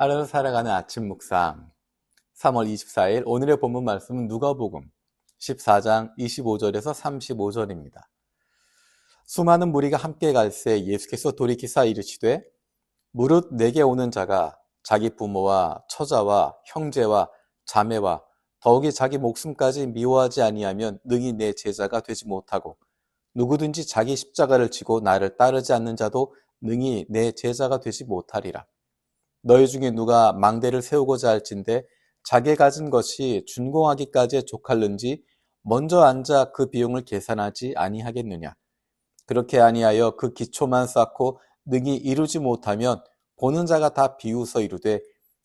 하루를 살아가는 아침 묵상 3월 24일 오늘의 본문 말씀은 누가복음 14장 25절에서 35절입니다. 수많은 무리가 함께 갈새 예수께서 돌이키사 이르시되 무릇 내게 오는 자가 자기 부모와 처자와 형제와 자매와 더욱이 자기 목숨까지 미워하지 아니하면 능히 내 제자가 되지 못하고 누구든지 자기 십자가를 지고 나를 따르지 않는 자도 능히 내 제자가 되지 못하리라. 너희 중에 누가 망대를 세우고자 할진대 자기 가진 것이 준공하기까지에 족할는지 먼저 앉아 그 비용을 계산하지 아니하겠느냐. 그렇게 아니하여 그 기초만 쌓고 능히 이루지 못하면 보는 자가 다 비웃어 이르되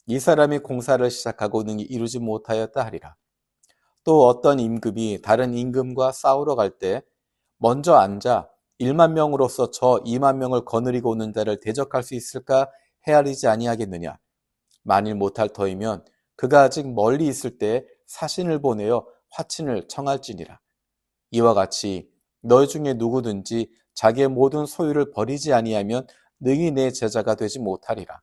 이 사람이 공사를 시작하고 능히 이루지 못하였다 하리라. 또 어떤 임금이 다른 임금과 싸우러 갈 때 먼저 앉아 1만 명으로서 저 2만 명을 거느리고 오는 자를 대적할 수 있을까 헤아리지 아니하겠느냐. 만일 못할 터이면 그가 아직 멀리 있을 때 사신을 보내어 화친을 청할지니라. 이와 같이 너희 중에 누구든지 자기의 모든 소유를 버리지 아니하면 능히 내 제자가 되지 못하리라.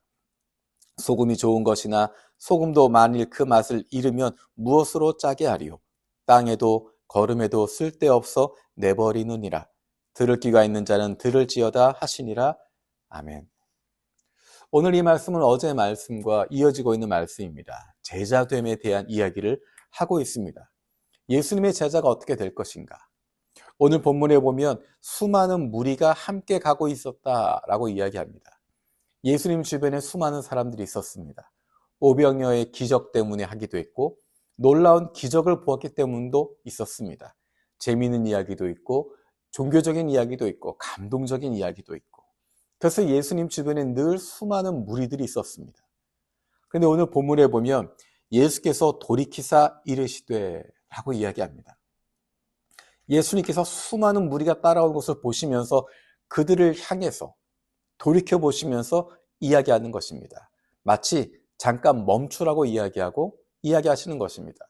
소금이 좋은 것이나 소금도 만일 그 맛을 잃으면 무엇으로 짜게 하리요. 땅에도 거름에도 쓸데없어 내버리느니라. 들을 귀가 있는 자는 들을지어다 하시니라. 아멘. 오늘 이 말씀은 어제 말씀과 이어지고 있는 말씀입니다. 제자됨에 대한 이야기를 하고 있습니다. 예수님의 제자가 어떻게 될 것인가? 오늘 본문에 보면 수많은 무리가 함께 가고 있었다라고 이야기합니다. 예수님 주변에 수많은 사람들이 있었습니다. 오병이어의 기적 때문에 하기도 했고 놀라운 기적을 보았기 때문도 있었습니다. 재미있는 이야기도 있고 종교적인 이야기도 있고 감동적인 이야기도 있고 그래서 예수님 주변에 늘 수많은 무리들이 있었습니다. 그런데 오늘 본문에 보면 예수께서 돌이키사 이르시되 라고 이야기합니다. 예수님께서 수많은 무리가 따라온 것을 보시면서 그들을 향해서 돌이켜보시면서 이야기하는 것입니다. 마치 잠깐 멈추라고 이야기하시는 것입니다.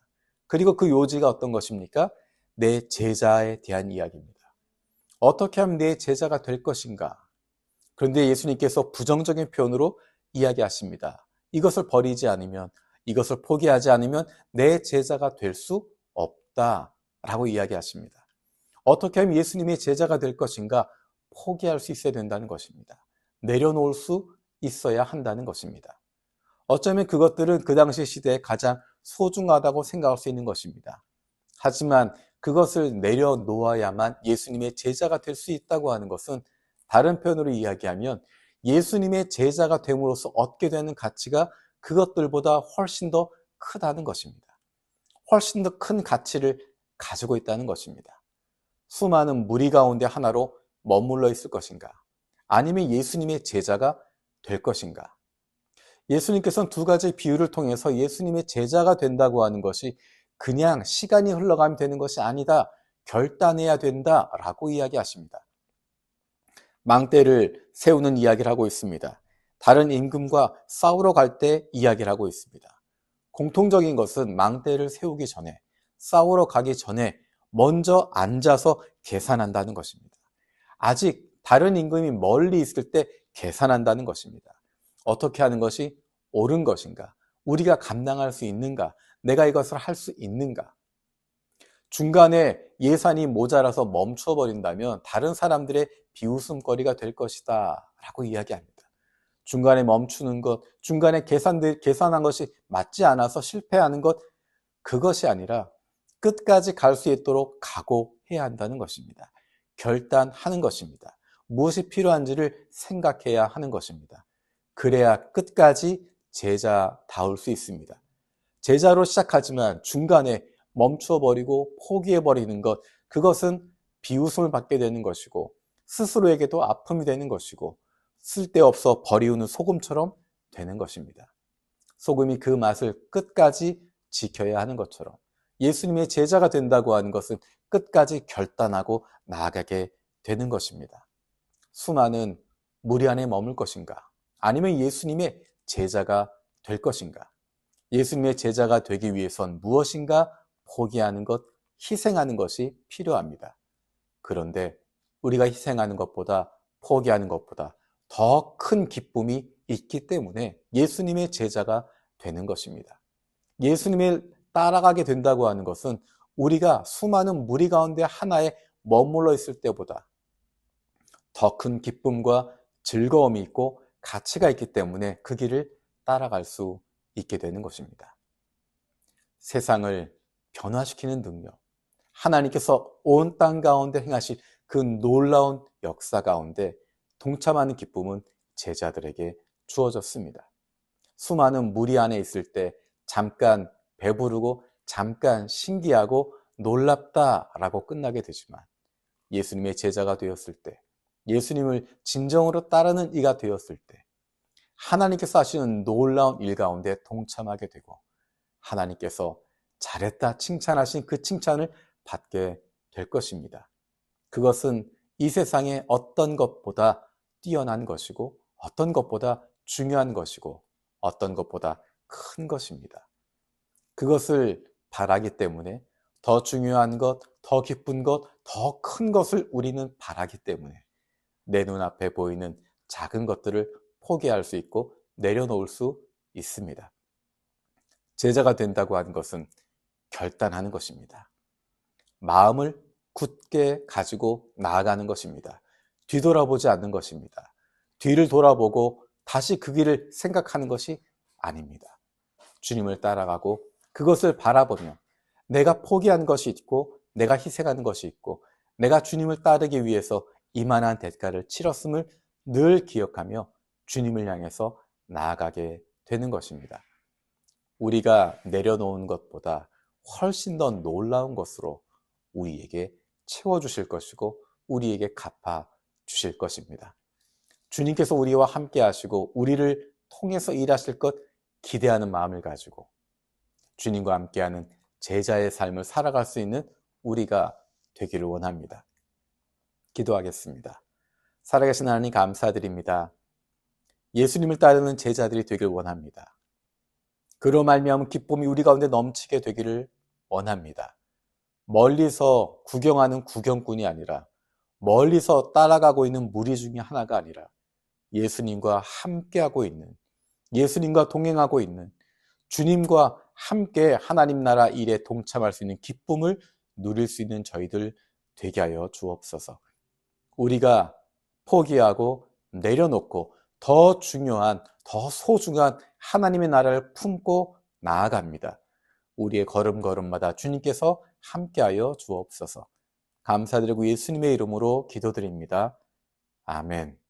그리고 그 요지가 어떤 것입니까? 내 제자에 대한 이야기입니다. 어떻게 하면 내 제자가 될 것인가? 그런데 예수님께서 부정적인 표현으로 이야기하십니다. 이것을 버리지 않으면, 이것을 포기하지 않으면 내 제자가 될 수 없다라고 이야기하십니다. 어떻게 하면 예수님의 제자가 될 것인가? 포기할 수 있어야 된다는 것입니다. 내려놓을 수 있어야 한다는 것입니다. 어쩌면 그것들은 그 당시 시대에 가장 소중하다고 생각할 수 있는 것입니다. 하지만 그것을 내려놓아야만 예수님의 제자가 될 수 있다고 하는 것은 다른 표현으로 이야기하면 예수님의 제자가 됨으로써 얻게 되는 가치가 그것들보다 훨씬 더 크다는 것입니다. 훨씬 더 큰 가치를 가지고 있다는 것입니다. 수많은 무리 가운데 하나로 머물러 있을 것인가? 아니면 예수님의 제자가 될 것인가? 예수님께서는 두 가지 비유를 통해서 예수님의 제자가 된다고 하는 것이 그냥 시간이 흘러가면 되는 것이 아니다. 결단해야 된다라고 이야기하십니다. 망대를 세우는 이야기를 하고 있습니다. 다른 임금과 싸우러 갈 때 이야기를 하고 있습니다. 공통적인 것은 망대를 세우기 전에, 싸우러 가기 전에 먼저 앉아서 계산한다는 것입니다. 아직 다른 임금이 멀리 있을 때 계산한다는 것입니다. 어떻게 하는 것이 옳은 것인가? 우리가 감당할 수 있는가? 내가 이것을 할 수 있는가? 중간에 예산이 모자라서 멈춰버린다면 다른 사람들의 비웃음거리가 될 것이다 라고 이야기합니다. 중간에 멈추는 것, 중간에 계산한 것이 맞지 않아서 실패하는 것, 그것이 아니라 끝까지 갈 수 있도록 각오해야 한다는 것입니다. 결단하는 것입니다. 무엇이 필요한지를 생각해야 하는 것입니다. 그래야 끝까지 제자다울 수 있습니다. 제자로 시작하지만 중간에 멈춰버리고 포기해버리는 것, 그것은 비웃음을 받게 되는 것이고 스스로에게도 아픔이 되는 것이고 쓸데없어 버리우는 소금처럼 되는 것입니다. 소금이 그 맛을 끝까지 지켜야 하는 것처럼 예수님의 제자가 된다고 하는 것은 끝까지 결단하고 나아가게 되는 것입니다. 수많은 무리 안에 머물 것인가? 아니면 예수님의 제자가 될 것인가? 예수님의 제자가 되기 위해선 무엇인가 포기하는 것, 희생하는 것이 필요합니다. 그런데 우리가 희생하는 것보다 포기하는 것보다 더 큰 기쁨이 있기 때문에 예수님의 제자가 되는 것입니다. 예수님을 따라가게 된다고 하는 것은 우리가 수많은 무리 가운데 하나에 머물러 있을 때보다 더 큰 기쁨과 즐거움이 있고 가치가 있기 때문에 그 길을 따라갈 수 있게 되는 것입니다. 세상을 변화시키는 능력, 하나님께서 온 땅 가운데 행하실 그 놀라운 역사 가운데 동참하는 기쁨은 제자들에게 주어졌습니다. 수많은 무리 안에 있을 때 잠깐 배부르고 잠깐 신기하고 놀랍다라고 끝나게 되지만 예수님의 제자가 되었을 때, 예수님을 진정으로 따르는 이가 되었을 때 하나님께서 하시는 놀라운 일 가운데 동참하게 되고 하나님께서 잘했다 칭찬하신 그 칭찬을 받게 될 것입니다. 그것은 이 세상의 어떤 것보다 뛰어난 것이고 어떤 것보다 중요한 것이고 어떤 것보다 큰 것입니다. 그것을 바라기 때문에 더 중요한 것, 더 기쁜 것, 더 큰 것을 우리는 바라기 때문에 내 눈앞에 보이는 작은 것들을 포기할 수 있고 내려놓을 수 있습니다. 제자가 된다고 하는 것은 결단하는 것입니다. 마음을 굳게 가지고 나아가는 것입니다. 뒤돌아보지 않는 것입니다. 뒤를 돌아보고 다시 그 길을 생각하는 것이 아닙니다. 주님을 따라가고 그것을 바라보며 내가 포기한 것이 있고 내가 희생하는 것이 있고 내가 주님을 따르기 위해서 이만한 대가를 치렀음을 늘 기억하며 주님을 향해서 나아가게 되는 것입니다. 우리가 내려놓은 것보다 훨씬 더 놀라운 것으로 우리에게 채워주실 것이고 우리에게 갚아주실 것입니다. 주님께서 우리와 함께 하시고 우리를 통해서 일하실 것 기대하는 마음을 가지고 주님과 함께하는 제자의 삶을 살아갈 수 있는 우리가 되기를 원합니다. 기도하겠습니다. 살아계신 하나님 감사드립니다. 예수님을 따르는 제자들이 되길 원합니다. 그로 말미암은 기쁨이 우리 가운데 넘치게 되기를 원합니다. 멀리서 구경하는 구경꾼이 아니라 멀리서 따라가고 있는 무리 중에 하나가 아니라 예수님과 함께하고 있는, 예수님과 동행하고 있는, 주님과 함께 하나님 나라 일에 동참할 수 있는 기쁨을 누릴 수 있는 저희들 되게 하여 주옵소서. 우리가 포기하고 내려놓고 더 중요한, 더 소중한 하나님의 나라를 품고 나아갑니다. 우리의 걸음걸음마다 주님께서 함께하여 주옵소서. 감사드리고 예수님의 이름으로 기도드립니다. 아멘.